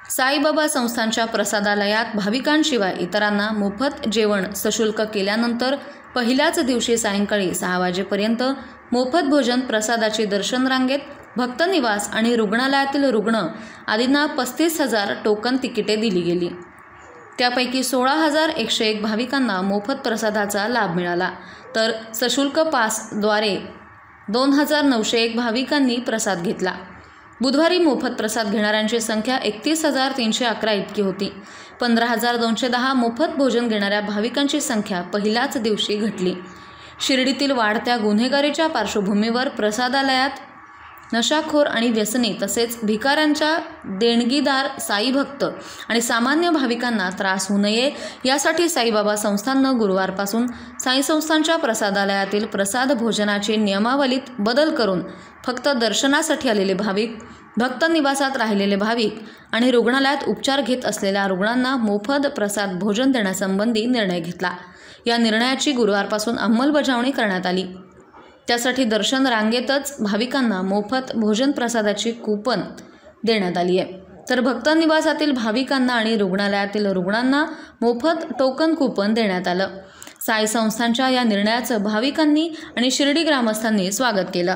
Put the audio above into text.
साईबाबा संस्थांच्या प्रसादालयात भाविकांशिवाय इतरांना मोफत जेवण सशुल्क केल्यानंतर पहिल्याच दिवशी सायंकाळी 6 वाजेपर्यंत मोफत भोजन प्रसादाची दर्शन रांगेत भक्तनिवास आणि रुग्णालयातील रुग्ण आदींना 35,000 टोकन तिकिटे दिली गेली। त्यापैकी 16,101 भाविकांना मोफत प्रसादाचा लाभ मिळाला, तर सशुल्क पासद्वारे 2,901 भाविकांनी प्रसाद घेतला। बुधवारी मोफत प्रसाद घेणाऱ्यांची संख्या 31,311 इतकी होती। 15,210 मोफत भोजन घेणाऱ्या भाविकांची संख्या पहिल्याच दिवशी घटली। शिर्डीतील वाढत्या गुन्हेगारीच्या पार्श्वभूमीवर प्रसादालयात नशाखोर आणि व्यसनी तसेच भिकाऱ्यांच्या देणगीदार साई भक्त आणि सामान्य भाविकांना त्रास होऊ नये यासाठी साईबाबा संस्थांनं गुरुवारपासून साई संस्थांच्या प्रसादालयातील प्रसाद भोजनाची नियमावलीत बदल करून फक्त दर्शनासाठी आलेले भाविक, भक्त निवासात राहिलेले भाविक आणि रुग्णालयात उपचार घेत असलेल्या रुग्णांना मोफत प्रसाद भोजन देण्यासंबंधी निर्णय घेतला। या निर्णयाची गुरुवारपासून अंमलबजावणी करण्यात आली। त्यासाठी दर्शन रांगेतच भाविकांना मोफत भोजन प्रसादाची कूपन देण्यात आली आहे, तर भक्त निवासातील भाविकांना आणि रुग्णालयातील रुग्णांना मोफत टोकन कूपन देण्यात आलं। साई संस्थांच्या या निर्णयाचं भाविकांनी आणि शिर्डी ग्रामस्थांनी स्वागत केलं।